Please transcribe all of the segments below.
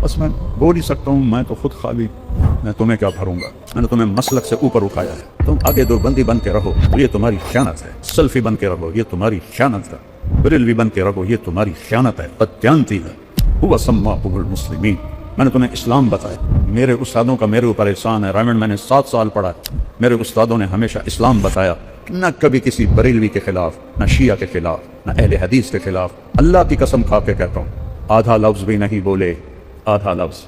بس میں بول ہی سکتا ہوں، میں تو خود خالی، میں تمہیں کیا بھروں گا؟ میں نے تمہیں مسلک سے اوپر اٹھایا ہے، تم آگے دو بندی بن کے رہو، یہ تمہاری خیانت ہے، سلفی بن کے رہو، یہ تمہاری خیانت ہے، بریلوی بن کے رہو، یہ تمہاری خیانت ہے، بددیانتی ہے۔ هو سماکم المسلمین، میں نے تمہیں اسلام بتایا۔ میرے استادوں کا میرے اوپر احسان ہے، رائمنڈ میں نے 7 سال پڑھا، میرے استادوں نے ہمیشہ اسلام بتایا، نہ کبھی کسی بریلوی کے خلاف، نہ شیعہ کے خلاف، نہ اہل حدیث کے خلاف۔ اللہ کی قسم کھا کے کہتا ہوں، آدھا لفظ بھی نہیں بولے، آدھا لفظ۔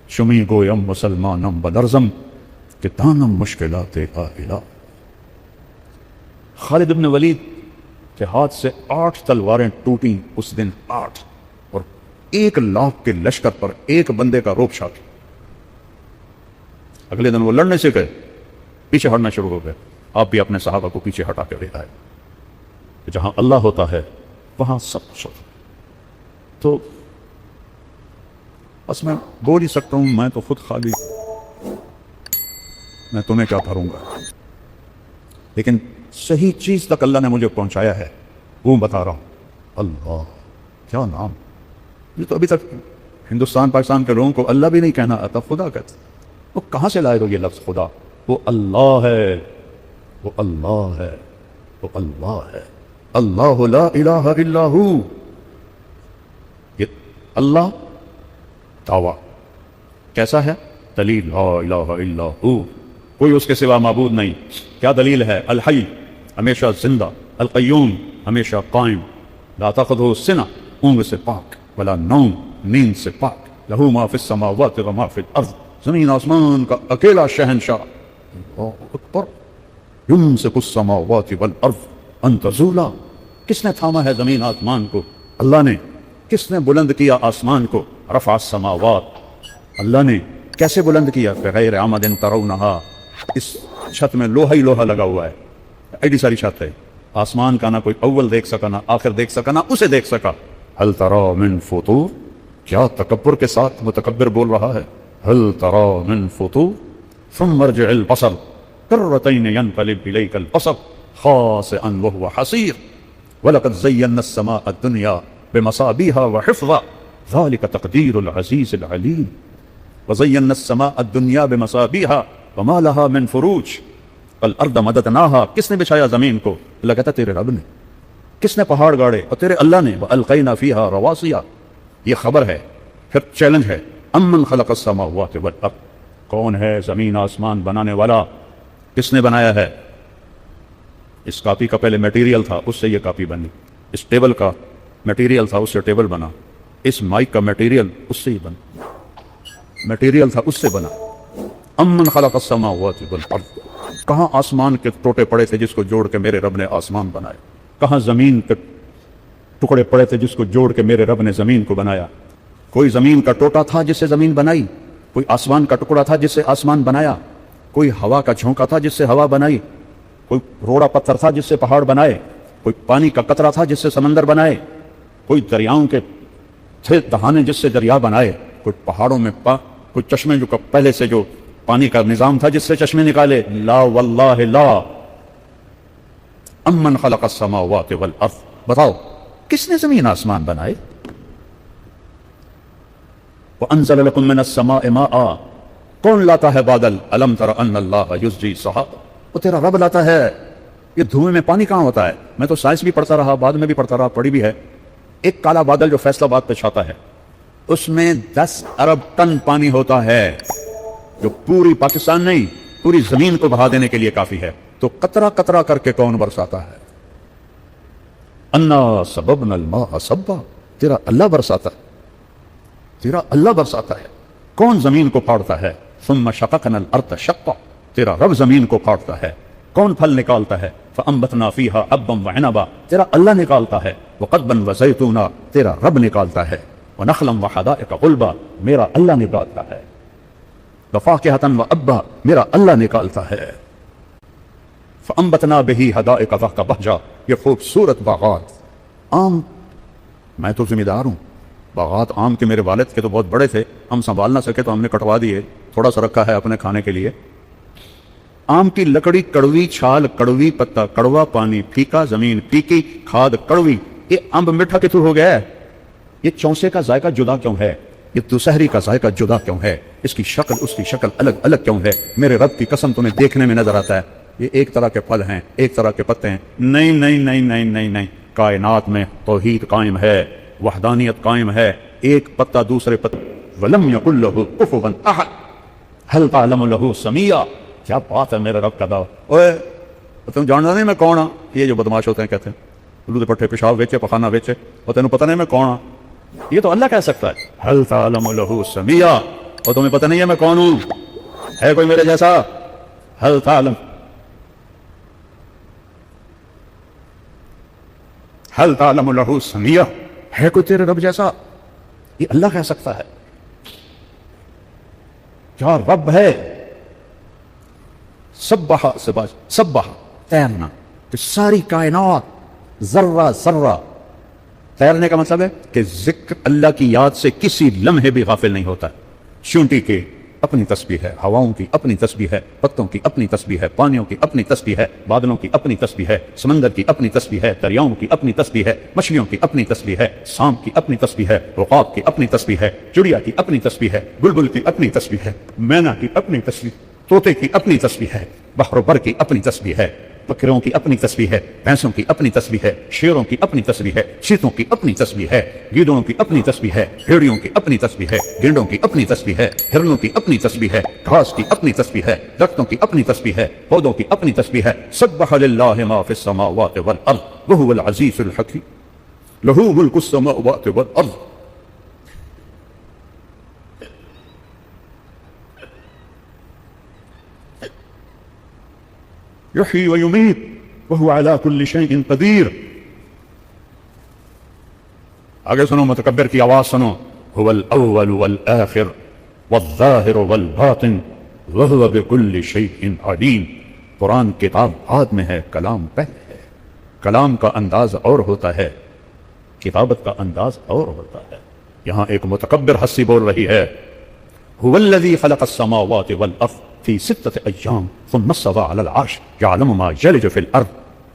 شمی گویم مسلمانم بدرزم کہ دانم مشکلات عائلہ۔ خالد بن ولید کے ہاتھ سے 8 تلواریں ٹوٹیں اس دن، 8، اور 1 لاکھ کے لشکر پر ایک بندے کا روب شاہ تھی۔ اگلے دن وہ لڑنے سے گئے، پیچھے ہٹنا شروع ہو گئے۔ آپ بھی اپنے صحابہ کو پیچھے ہٹا کے لے آئے کہ جہاں اللہ ہوتا ہے وہاں سب کچھ ہوتا ہے۔ تو بس میں بول ہی سکتا ہوں، میں تو خود خالی، میں تمہیں کیا بھروں گا؟ لیکن صحیح چیز تک اللہ نے مجھے پہنچایا ہے، وہ بتا رہا ہوں۔ اللہ، کیا نام! یہ تو ابھی تک ہندوستان پاکستان کے لوگوں کو اللہ بھی نہیں کہنا آتا، خدا کہتے۔ وہ کہاں سے لائے گا یہ لفظ خدا؟ وہ اللہ ہے، وہ اللہ ہے، وہ اللہ ہے، اللہ لا الہ الا ہو۔ یہ اللہ دعویٰ کیسا ہے؟ دلیل لا الہ الا ہو، کوئی اس کے سوا معبود نہیں۔ کیا دلیل ہے؟ الحی، ہمیشہ زندہ، القیوم، ہمیشہ قائم، لا تاخذہ سنہ، اونگ سے پاک، ولا نوم، نیند سے پاک، لہو ما فی السماوات و ما فی الارض، زمین آسمان کا اکیلا شہنشاہ۔ اللہ اکبر۔ یمسک السماوات والارض ان تزولا، کس نے تھاما ہے زمین آسمان کو؟ اللہ نے۔ کس نے بلند کیا آسمان کو؟ رفع السماوات، اللہ نے۔ کیسے بلند کیا؟ بغیر عمد ترونہا، اس چھت میں لوہا ہی لوہا لگا ہوا ہے، ایڈی ساری چھت ہے، آسمان کا نہ کوئی اول دیکھ سکا، نہ آخر دیکھ سکا، نہ اسے دیکھ سکا۔ هل ترى من فطور، کیا تکبر کے ساتھ متکبر بول رہا ہے؟ هل ترى من فطور ثم ارجع البصر كرتين ينقلب اليك البصر خاسئا وهو حسير ولقد زينا السماء الدنيا بمصابيح وحفظا ذلك تقدير العزيز العليم وزينا السماء الدنيا بمصابيح وما لها من فروج والارض مددناها، کس نے بچھایا زمین کو؟ اللہ کہتا تیرے رب نے۔ کس نے پہاڑ گاڑے؟ اور تیرے اللہ نے۔ وَأَلْقَيْنَا فِيهَا رَوَاسِيَ، یہ خبر ہے، پھر چیلنج ہے۔ أَمَّنْ خَلَقَ السَّمَاوَاتِ وَالْأَرْضَ، کون ہے زمین آسمان بنانے والا؟ کس نے بنایا ہے؟ اس کاپی کا پہلے میٹیریل تھا، اس سے یہ کاپی بنی۔ اس ٹیبل کا میٹیریل تھا، اس سے ٹیبل بنا۔ اس مائک کا میٹیریل اس سے ہی بنا، میٹیریل تھا اس سے بنا۔ أَمَّنْ خَلَقَ السَّمَاوَاتِ وَالْأَرْضَ، کہاں آسمان کے ٹوٹے پڑے تھے جس کو جوڑ کے میرے رب نے آسمان بنائے؟ کہاں زمین کے ٹکڑے پڑے تھے جس کو جوڑ کے میرے رب نے زمین کو بنایا؟ کوئی زمین کا ٹوٹا تھا جس سے زمین بنائی، کوئی آسمان کا ٹکڑا تھا جس سے آسمان بنایا، کوئی ہوا کا جھونکا تھا جس سے ہوا بنائی، کوئی روڑا پتھر تھا جس سے پہاڑ بنائے، کوئی پانی کا قطرہ تھا جس سے سمندر بنائے، کوئی دریاؤں کے تھے دہانے جس سے دریا بنائے، کوئی پہاڑوں میں کوئی چشمے جو پہلے سے جو پانی کا نظام تھا جس سے چشمے نکالے۔ لا واللہ لا۔ امن خلق السماوات والارض، بتاؤ کس نے زمین آسمان بنائے؟ وانزل لكم من السماء ماء، کون لاتا ہے بادل؟ الم تر ان اللہ یزجی سحاب، وہ تیرا رب لاتا ہے۔ یہ دھوئیں میں پانی کہاں ہوتا ہے؟ میں تو سائنس بھی پڑھتا رہا، بعد میں بھی پڑھتا رہا، پڑھی بھی ہے۔ ایک کالا بادل جو فیصل آباد پہ چھاتا ہے، اس میں 10 ارب ٹن پانی ہوتا ہے، جو پوری پاکستان نہیں پوری زمین کو بہا دینے کے لیے کافی ہے۔ تو قطرہ قطرہ کر کے کون برساتا ہے؟ انا سببنا الماء صبا، تیرا اللہ برساتا ہے، تیرا اللہ برساتا ہے۔ کون زمین کو پھاڑتا ہے؟ ثم شققنا الارض شقا، تیرا رب زمین کو پھاڑتا ہے۔ کون پھل نکالتا ہے؟ فانبتنا فیہا حبا وعنبا، تیرا اللہ نکالتا ہے۔ وقضبا وزیتونا، تیرا رب نکالتا ہے۔ ونخلا وحدائق غلبا، میرا اللہ نکالتا ہے۔ وفاکہۃ وابا، میرا اللہ نکالتا ہے۔ فانبتنا بہ حدائق ذات بہجہ، یہ خوبصورت باغات۔ آم، میں تو ذمہ دار ہوں، باغات آم کے میرے والد کے تو بہت بڑے تھے، ہم سنبھال نہ سکے تو ہم نے کٹوا دیے، تھوڑا سا رکھا ہے اپنے کھانے کے لیے۔ آم کی لکڑی کڑوی، چھال کڑوی، پتا کڑوا، پانی پھیکا، زمین پھیکی، کھاد کڑوی، یہ امب میٹھا کتوں ہو گیا ہے؟ یہ چونسے کا ذائقہ جدا کیوں ہے؟ یہ دوسہری کا ذائقہ جدا کیوں ہے؟ اس کی شکل اس کی شکل الگ الگ کیوں ہے؟ میرے رب کی قسم تمہیں دیکھنے میں نظر آتا ہے یہ ایک طرح کے پھل ہیں، ایک طرح کے پتے ہیں؟ نہیں نہیں نہیں نہیں نہیں نہیں، کائنات میں توحید قائم ہے، وحدانیت قائم ہے، ایک پتا دوسرے پتے وَلَمْ يَكُنْ لَهُ كُفُوًا أَحَدٌ هَلْ تَعْلَمُ لَهُ سَمِيًّا۔ کیا بات ہے میرے رب کا دعویٰ۔ اوے تم جاننا نہیں میں کون ہاں؟ یہ جو بدماش ہوتے ہیں کہتے ہیں لودے پٹھے پیشاب ویچے پخانہ ویچے اور تینوں پتہ نہیں میں کون ہاں، یہ تو اللہ کہہ سکتا ہے هَلْ تَعْلَمُ لَهُ سَمِيًّا، اور تمہیں پتہ نہیں ہے میں کون ہوں؟ ہے کوئی میرے جیسا؟ هَلْ تعلم هَلْ تَعْلَمُ لَهُ سَمِيًّا، ہے کوئی تیرے رب جیسا؟ یہ اللہ کہہ سکتا ہے۔ کیا رب ہے؟ سبحہ سبحہ تیرنا، کہ ساری کائنات ذرہ ذرہ، تیرنے کا مطلب ہے کہ ذکر اللہ کی یاد سے کسی لمحے بھی غافل نہیں ہوتا۔ چونٹی کی اپنی تسبیح ہے، ہواؤں کی اپنی تسبیح ہے، پتوں کی اپنی تسبیح ہے، پانیوں کی اپنی تسبیح ہے، بادلوں کی اپنی تسبیح ہے، سمندر کی اپنی تسبیح ہے، دریاؤں کی اپنی تسبیح ہے، مچھلیوں کی اپنی تسبیح ہے، سانپ کی اپنی تسبیح ہے، عقاب کی اپنی تسبیح ہے، چڑیا کی اپنی تسبیح ہے، بلبل کی اپنی تسبیح ہے، مینا کی اپنی تسبیح، طوطے کی اپنی تسبیح ہے، بحر و بر کی اپنی تسبیح ہے، بکروں کی اپنی تسبیح ہے، بھینسوں کی اپنی تسبیح ہے، شیروں کی اپنی تسبیح ہے، چیتوں کی اپنی تسبیح ہے، گیدڑوں کی اپنی تسبیح ہے، بھیڑیوں کی اپنی تسبیح ہے، گینڈوں کی اپنی تسبیح ہے، ہرنوں کی اپنی تسبیح ہے، گھاس کی اپنی تسبیح ہے، درختوں کی اپنی تسبیح ہے، پودوں کی اپنی تسبیح ہے۔ سبح للہ ما فی السماوات والارض وہو العزیز الحکیم لہ ملک السماوات والارض۔ یحیی و یمیت وہو علی کل شیء قدیر۔ آگے سنو، متکبر کی آواز سنو، هو الاول والآخر والظاہر والباطن وہو بکل شیء علیم۔ قرآن کتاب بعد میں ہے، کلام پہلے ہے۔ کلام کا انداز اور ہوتا ہے، کتابت کا انداز اور ہوتا ہے۔ یہاں ایک متکبر ہستی بول رہی ہے، هو الذی خلق السماوات والارض في 6 أيام ثم استوى على العرش يعلم ما يلج في الأرض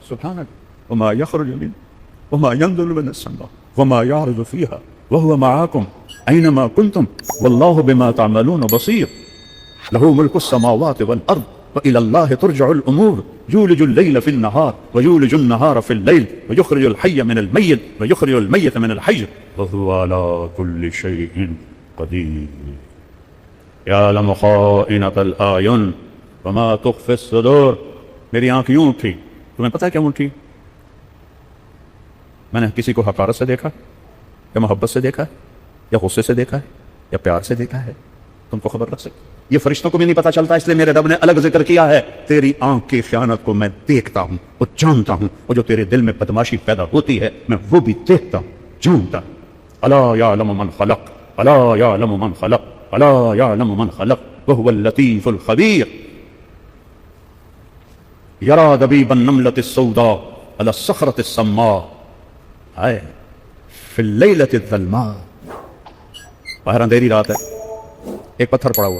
سبحانك وما يخرج منها وما ينزل من السماء وما يعرج فيها وهو معكم أينما كنتم والله بما تعملون بصير له ملك السماوات والأرض وإلى الله ترجع الأمور يولج الليل في النهار ويولج النهار في الليل ويخرج الحي من الميت ويخرج الميت من الحي وهو على كل شيء قدير يعلم خائنة الأعين وما تخفي الصدور۔ میری آنکھ یوں اٹھی، تمہیں پتہ ہے کیوں اٹھی؟ میں نے کسی کو حقارت سے دیکھا یا محبت سے دیکھا ہے یا غصے سے دیکھا ہے یا پیار سے دیکھا ہے؟ تم کو خبر رکھ سکتے؟ یہ فرشتوں کو بھی نہیں پتہ چلتا، اس لیے میرے رب نے الگ ذکر کیا ہے۔ تیری آنکھ کی خیانت کو میں دیکھتا ہوں اور جانتا ہوں، اور جو تیرے دل میں بدماشی پیدا ہوتی ہے میں وہ بھی دیکھتا ہوں، جانتا ہوں۔ الا یعلم من خلق، الا یعلم من خلق، الا یعلم من خلق وهو اللطیف الخبیر۔ یرا دبیب النملة السوداء على الصخرة السماء آئے فی اللیلۃ الظلماء۔ باہر اندھیری رات ہے، ایک پتھر پڑا ہوا،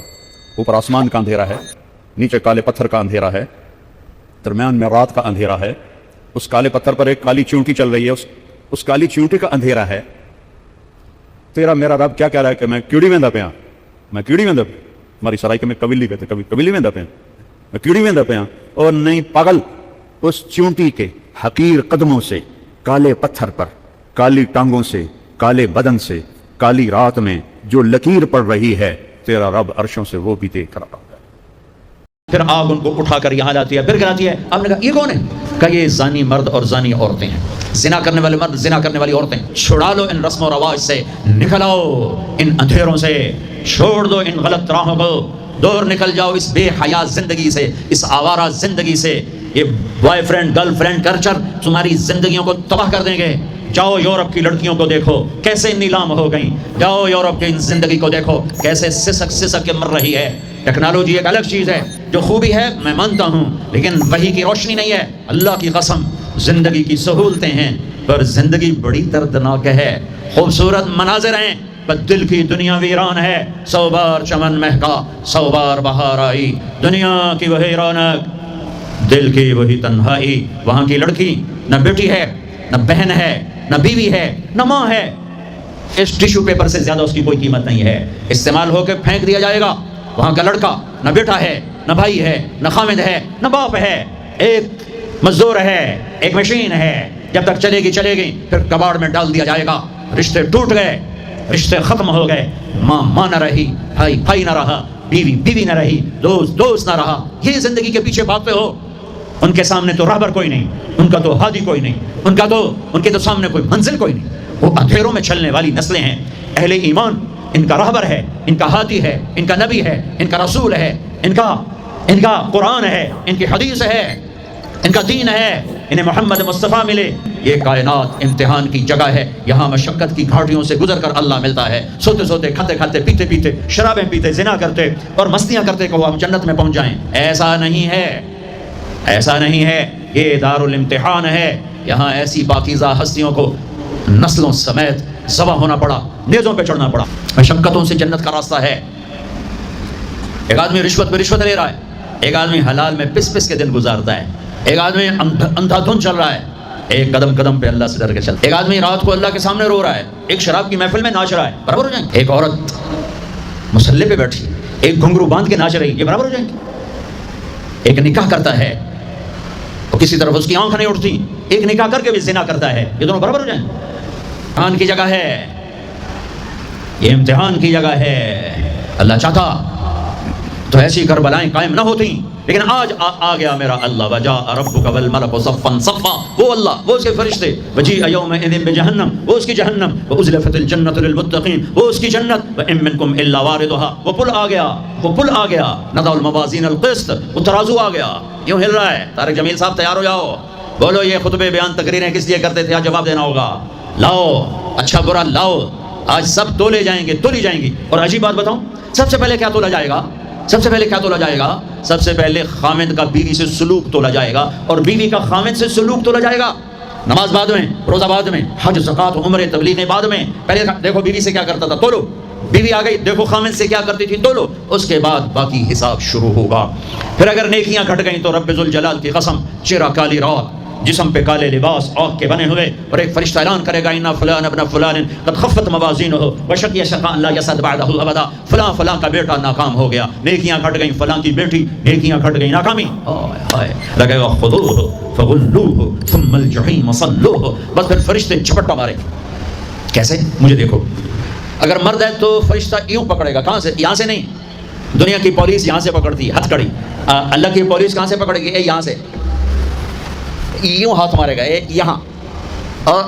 اوپر آسمان کا اندھیرا ہے، نیچے کالے پتھر کا اندھیرا ہے، درمیان میں رات کا اندھیرا ہے۔ اس کالے پتھر پر ایک کالی چونٹی چل رہی ہے، اس کالی چونٹی کا اندھیرا ہے۔ تیرا میرا رب کیا کہہ رہا ہے کہ میں کیڑی ویندا پیا، میں کیڑی ویندا پیا، ہماری سرائکے میں قبیلی کہتے ہیں، قبیلی ویندا پیا، میں کیڑی ویندا پیا۔ اور نہیں پاگل، اس چونٹی کے حقیر قدموں سے، کالے پتھر پر، کالی ٹانگوں سے، کالے بدن سے، کالی رات میں جو لکیر پڑ رہی ہے، تیرا رب عرشوں سے وہ بھی دیکھ رہا ہے۔ پھر آگ ان کو اٹھا کر یہاں لاتی ہے، پھر گراتی ہے۔ آپ نے کہا یہ کون ہے؟ کہ یہ زانی مرد اور زانی عورتیں ہیں، زنا کرنے والے مرد، زنا کرنے والی عورتیں۔ چھڑا لو ان رسم و رواج سے، نکل آؤ ان اندھیروں سے، چھوڑ دو ان غلط راہوں کو، دور نکل جاؤ اس بے حیا زندگی سے، اس آوارہ زندگی سے۔ یہ boy friend girl friend culture تمہاری زندگیوں کو تباہ کر دیں گے۔ جاؤ یورپ کی لڑکیوں کو دیکھو کیسے نیلام ہو گئیں، جاؤ یورپ کی زندگی کو دیکھو کیسے سسک سسک کے مر رہی ہے۔ ٹیکنالوجی ایک الگ چیز ہے، جو خوبی ہے میں مانتا ہوں، لیکن وحی کی روشنی نہیں ہے۔ اللہ کی قسم زندگی کی سہولتیں ہیں پر زندگی بڑی دردناک ہے۔ خوبصورت مناظر ہیں پر دل کی دنیا ویران ہے۔ 100 بار چمن مہکا، 100 بار بہار آئی، دنیا کی وہی رونق، دل کی وہی تنہائی۔ وہاں کی لڑکی نہ بیٹی ہے، نہ بہن ہے، نہ بیوی ہے، نہ ماں ہے، اس ٹیشو پیپر سے زیادہ اس کی کوئی قیمت نہیں ہے. استعمال ہو کے پھینک دیا جائے گا. وہاں کا لڑکا نہ بیٹا ہے، نہ بھائی ہے، نہ خامد ہے، نہ باپ ہے، ایک مزدور ہے، ایک مشین ہے. جب تک چلے گی چلے گی، پھر کباڑ میں ڈال دیا جائے گا. رشتے ٹوٹ گئے، رشتے ختم ہو گئے. ماں نہ رہی، بھائی نہ رہا، بیوی نہ رہی، دوست نہ رہا. یہ زندگی کے پیچھے بھاگتے ہو. ان کے سامنے تو راہبر کوئی نہیں، ان کا تو ہادی کوئی نہیں، ان کے تو سامنے کوئی منزل کوئی نہیں. وہ اندھیروں میں چلنے والی نسلیں ہیں. اہل ایمان ان کا راہبر ہے، ان کا ہادی ہے، ان کا نبی ہے، ان کا رسول ہے، ان کا قرآن ہے، ان کی حدیث ہے، ان کا دین ہے. انہیں محمد مصطفیٰ ملے. یہ کائنات امتحان کی جگہ ہے. یہاں مشقت کی گھاٹیوں سے گزر کر اللہ ملتا ہے. سوتے سوتے، کھاتے کھاتے، پیتے پیتے، شرابیں پیتے، زنا کرتے اور مستیاں کرتے کہ ہم جنت میں پہنچ جائیں. ایسا نہیں ہے، ایسا نہیں ہے. یہ دار الامتحان ہے. یہاں ایسی پاکیزہ ہستیوں کو نسلوں سمیت ذبح ہونا پڑا، نیزوں پہ چڑھنا پڑا. مشقتوں سے جنت کا راستہ ہے. ایک آدمی رشوت پہ رشوت لے رہا ہے، ایک آدمی حلال میں پس کے دن گزارتا ہے، ایک آدمی اندھا دھن چل رہا ہے، ایک قدم پہ اللہ سے ڈر کے چلتا ہے. ایک آدمی رات کو اللہ کے سامنے رو رہا ہے، ایک شراب کی محفل میں ناچ رہا ہے. برابر ہو جائیں گے؟ ایک عورت مصلی پہ بیٹھی، ایک گھنگرو باندھ کے ناچ رہی، یہ برابر ہو جائیں گے؟ ایک نکاح کرتا ہے تو کسی طرف اس کی آنکھ نہیں اٹھتی، ایک نکاح کر کے بھی زنا کرتا ہے، یہ دونوں برابر ہو جائیں گے؟ امتحان کی جگہ ہے، یہ امتحان کی جگہ ہے. اللہ چاہتا تو ایسی کربلائیں قائم نہ ہوتی، لیکن آج آ گیا میرا اللہ. وجاء ربک والملک صفا صفا. وہ اللہ، وہ اس کے فرشتے. وجیء یومئذ بجہنم، وہ اس کی جہنم. وازلفت الجنۃ للمتقین، وہ اس کی جنت. وان منکم الا واردها، وہ پل آ گیا، وہ پل آ گیا. نضع الموازین القسط، وہ ترازو آ گیا. یوں ہل رہا ہے. طارق جمیل صاحب تیار ہو جاؤ. بولو یہ خطبے بیان تقریریں کس لیے کرتے تھے؟ آج جواب دینا ہوگا. لاؤ اچھا برا لاؤ. آج سب تولی جائیں گی. اور عجیب بات بتاؤں، سب سے پہلے کیا تولا جائے گا؟ سب سے پہلے خامد کا بیوی سے سلوک تولا جائے گا، اور بیوی کا خامد سے سلوک تولا جائے گا. نماز بعد میں، روزہ بعد میں، حج زکات عمرے تبلیغیں بعد میں. پہلے دیکھو بیوی سے کیا کرتا تھا، تولو. بیوی آ گئی، دیکھو خامد سے کیا کرتی تھی، تولو. اس کے بعد باقی حساب شروع ہوگا. پھر اگر نیکیاں گھٹ گئیں تو رب ذوالجلال کی قسم، چہرہ کالی رات، جسم پہ کالے لباس آگ کے بنے ہوئے، اور ایک فرشتہ اعلان کرے گا انا فلان ابن فلان قد خفت موازینہ وشقی شقاء لا یسعد بعدہ ابدا. فلاں کا بیٹا ناکام ہو گیا، نیکیاں گھٹ گئیں. فلاں کی بیٹی، نیکیاں گھٹ گئیں، ناکامی. ہائے لگے گا خذوہ فغلوہ ثم الجحیم صلوہ. بس پھر فرشتے جھپٹا مارے. کیسے؟ مجھے دیکھو. اگر مرد ہے تو فرشتہ یوں پکڑے گا. کہاں سے؟ یہاں سے نہیں. دنیا کی پولیس یہاں سے پکڑتی ہے، ہتھ کڑی. اللہ کی پولیس کہاں سے پکڑے گی؟ یہاں سے یوں ہاتھ مارے گا، یہاں، اور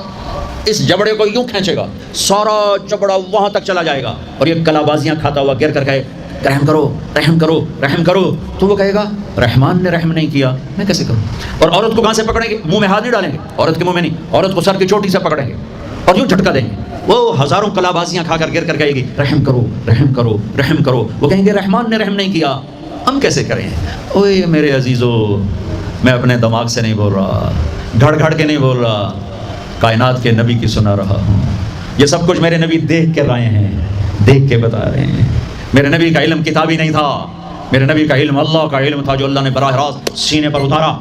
اس جبڑے کو یوں کھینچے گا، سارا جبڑا وہاں تک چلا جائے گا. اور یہ کلا بازیاں کھاتا ہوا گر کر کہے رحم کرو رحم کرو رحم کرو. تو وہ کہے گا رحمان نے رحم نہیں کیا، میں کیسے کروں؟ اور عورت کو کہاں سے پکڑیں گے؟ منہ میں ہاتھ نہیں ڈالیں گے، عورت کے منہ میں نہیں، عورت کو سر کی چوٹی سے پکڑیں گے اور یوں جھٹکا دیں گے. وہ ہزاروں کلا بازیاں کھا کر گر کر کہے گی رحم کرو رحم کرو رحم کرو. وہ کہیں گے رحمان نے رحم نہیں کیا، ہم کیسے کریں؟ اوے میرے عزیزو، میں اپنے دماغ سے نہیں بول رہا، گھڑ کے نہیں بول رہا، کائنات کے نبی کی سنا رہا ہوں. یہ سب کچھ میرے نبی دیکھ کے رائے ہیں، دیکھ کے بتا رہے ہیں. میرے نبی کا علم کتابی نہیں تھا، میرے نبی کا علم اللہ کا علم تھا جو اللہ نے براہ راست سینے پر اتارا.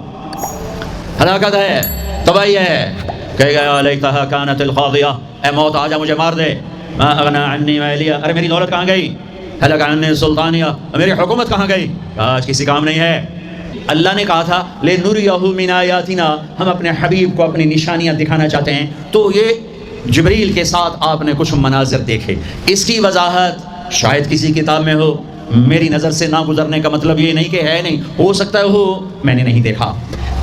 ہلاکت ہے، تباہی ہے. کہے گا لیتہا کانت القاضیہ، اے موت آجا مجھے مار دے. ما اغنی عنی مالیہ، ارے میری دولت کہاں گئی؟ ہلک عنی سلطانیہ، میری حکومت کہاں گئی؟ آج کسی کام نہیں ہے. اللہ نے کہا تھا لِنُرِيَهُ مِنْ آیَاتِنَا، ہم اپنے حبیب کو اپنی نشانیاں دکھانا چاہتے ہیں. تو یہ جبریل کے ساتھ آپ نے کچھ مناظر دیکھے. اس کی وضاحت شاید کسی کتاب میں ہو، میری نظر سے نہ گزرنے کا مطلب یہ نہیں کہ ہے نہیں، ہو سکتا ہے ہو، میں نے نہیں دیکھا.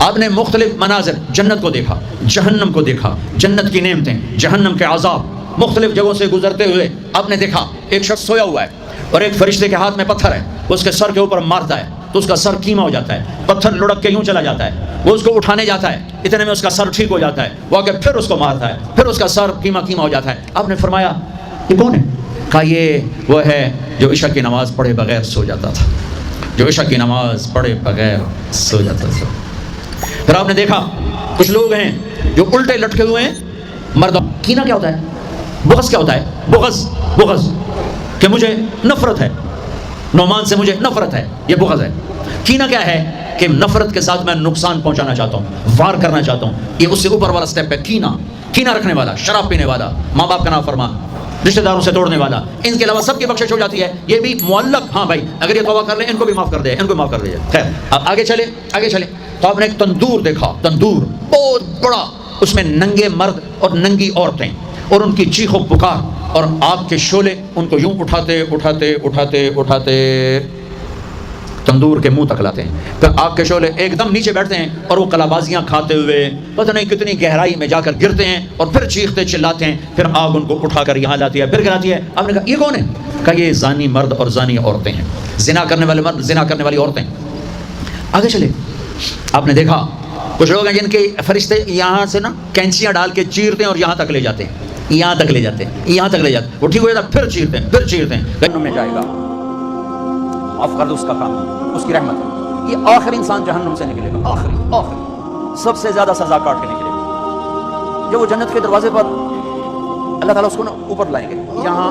آپ نے مختلف مناظر، جنت کو دیکھا، جہنم کو دیکھا، جنت کی نعمتیں، جہنم کے عذاب، مختلف جگہوں سے گزرتے ہوئے آپ نے دیکھا. ایک شخص سویا ہوا ہے اور ایک فرشتے کے ہاتھ میں پتھر ہے، اس کے سر کے اوپر مارتا ہے تو اس کا سر کیما ہو جاتا ہے. پتھر لڑک کے یوں چلا جاتا ہے، وہ اس کو اٹھانے جاتا ہے، اتنے میں اس کا سر ٹھیک ہو جاتا ہے. وہ آگے پھر اس کو مارتا ہے، پھر اس کا سر کیما ہو جاتا ہے. آپ نے فرمایا یہ کون ہے؟ کہا یہ وہ ہے جو عشاء کی نماز پڑھے بغیر سو جاتا تھا، جو عشاء کی نماز پڑھے بغیر سو جاتا تھا. پھر آپ نے دیکھا کچھ لوگ ہیں جو الٹے لٹکے ہوئے ہیں. مرد کینہ کیا ہوتا ہے؟ بغض کیا ہوتا ہے؟ بغض کہ مجھے نفرت ہے، نعمان سے مجھے نفرت ہے، یہ بغض ہے. کینہ کیا ہے؟ کہ نفرت کے ساتھ میں نقصان پہنچانا چاہتا ہوں، وار کرنا چاہتا ہوں. یہ اس سے اوپر والا سٹیپ ہے کینہ. کینہ رکھنے والا، شراب پینے والا، ماں باپ کا نافرمان، رشتہ داروں سے توڑنے والا، ان کے علاوہ سب کی بخشش ہو جاتی ہے. یہ بھی معلق، ہاں بھائی اگر یہ توبہ کر لیں ان کو بھی معاف کر دے، ان کو معاف کر دے. خیر اب آگے چلیں. تو آپ نے ایک تندور دیکھا، تندور بہت بڑا، اس میں ننگے مرد اور ننگی عورتیں اور ان کی چیخ و پکار اور آگ کے شعلے ان کو یوں اٹھاتے تندور کے منہ تک لاتے ہیں. پھر آگ کے شعلے ایک دم نیچے بیٹھتے ہیں اور وہ کلابازیاں کھاتے ہوئے پتہ نہیں کتنی گہرائی میں جا کر گرتے ہیں اور پھر چیختے چلاتے ہیں. پھر آگ ان کو اٹھا کر یہاں لاتی ہے، پھر گراتی ہے. آپ نے کہا یہ کون ہے؟ کہا یہ زانی مرد اور زانی عورتیں ہیں، زنا کرنے والے مرد، زنا کرنے والی عورتیں. آگے چلے. آپ نے دیکھا کچھ لوگ ہیں جن کے فرشتے یہاں سے نا کینچیاں ڈال کے چیرتے ہیں اور یہاں تک لے جاتے ہیں، وہ ٹھیک ہو جاتا ہے، پھر چیرتے ہیں. جہنم میں جائے گا، معاف کر دو، اس کا کام اس کی رحمت ہے. یہ آخری انسان جہنم سے نکلے گا، آخری سب سے زیادہ سزا کاٹ کے نکلے گا. جب وہ جنت کے دروازے پر اللہ تعالیٰ اس کو نا اوپر لائیں گے، یہاں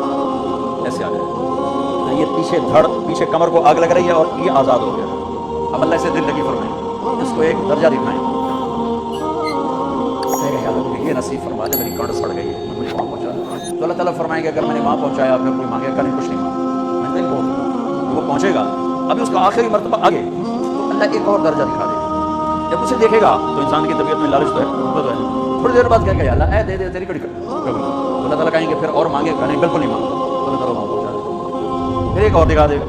ایسے آ جائے، یہ پیچھے کمر کو آگ لگ رہی ہے اور یہ آزاد ہو گیا. اب اللہ سے دل لگی فرمائیں، اس کو ایک درجہ دکھائیں، یہ نصیب فرما دے، میری کڑ سڑ گئی ہے، مجھے وہاں پہنچا. تو اللہ تعالیٰ فرمائیں گے اگر میں نے وہاں پہنچایا پھر کوئی مانگے گا نہیں، کچھ نہیں مانگا. میں وہ پہنچے گا ابھی اس کا آخری مرتبہ آگے تو اللہ ایک اور درجہ دکھا دے. جب اسے دیکھے گا تو انسان کی طبیعت میں لالچ تو ہے، تھوڑی دیر بعد کہے گا یا اللہ دے تیری کڑی. تو اللہ تعالیٰ کہیں گے پھر اور مانگے گا نہیں، بالکل نہیں مانگا. تو اللہ تعالیٰ وہاں پہنچا دے، پھر ایک اور دکھا دے گا.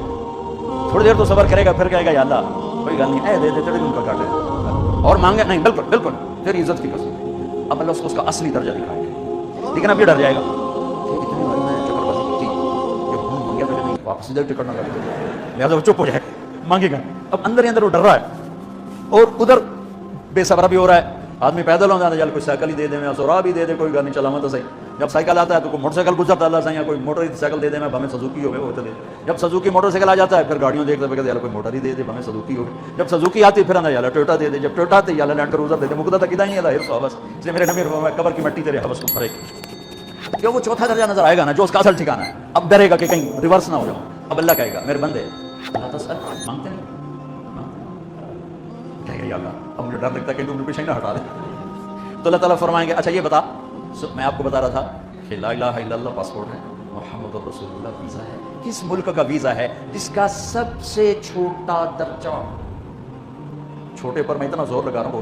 تھوڑی دیر تو صبر کرے گا، پھر کہے گا یا اللہ کوئی گل نہیں، دے تیری ان کا کاٹ ہے، اور مانگے نہیں، بالکل تیری عزت کی قسم. اب اللہ اس کا اصلی درجہ دکھائے گا. لیکن اب یہ ڈر جائے گا، اتنی باری میں چکر بازی کی تھی، جب مانگا تو نہیں واپس ادھر ٹکٹ نہ لگے، لہٰذا وہ چپ ہو جائے، مانگے گا. اب اندر ہی اندر وہ ڈر رہا ہے اور ادھر بے صبرا بھی ہو رہا ہے. آدمی پیدل ہو جاتا ہے، کوئی سائیکل ہی دے دے، میں سورا بھی دے دے، کوئی گاڑی نہیں چلاوا تو صحیح. جب سائیکل آتا ہے تو کوئی موٹر سائیکل گزرتا ہے اللہ سے، یا کوئی موٹر سائیکل دے دے، میں ہمیں سزوکی ہو گئے وہ چلے. جب سزوکی موٹر سائیکل آ جاتا ہے پھر گاڑیوں دیکھتے ہوئے کوئی موٹر ہی دے دے، ہمیں سزوکی ہو گئی. جب سزوکی آتی ہے پھر آنا یالا ٹویوٹا دے دے، جب ٹویوٹا آتے یالا لینڈ کروزر دے دے. مقدہ تک نہیں ہے ہرس حوث، اس لیے میرے نبی فرمایا قبر کی مٹی تیرے حوث کو بھرے گی. جو وہ چوتھا درجہ نظر آئے گا نا، جو اس کا اصل ٹھکانا ہے، اب ڈرے گا کہ کہیں ریورس نہ ہو جاؤ. اب اللہ کہے گا میرے بندے مانگتے نہیں، کہے گا یا اللہ اب مجھے ڈر لگتا ہے کہ تم پیچھے نہ ہٹا دے. تو اللہ تعالیٰ فرمائیں گے اچھا یہ بتا، میں آپ کو بتا رہا تھا کہ لا الہ الا اللہ پاسپورٹ ہے، محمد رسول اللہ ویزا ہے. کس ملک کا ویزا ہے جس کا سب سے چھوٹا درجہ، چھوٹے پر میں اتنا زور لگا رہا ہوں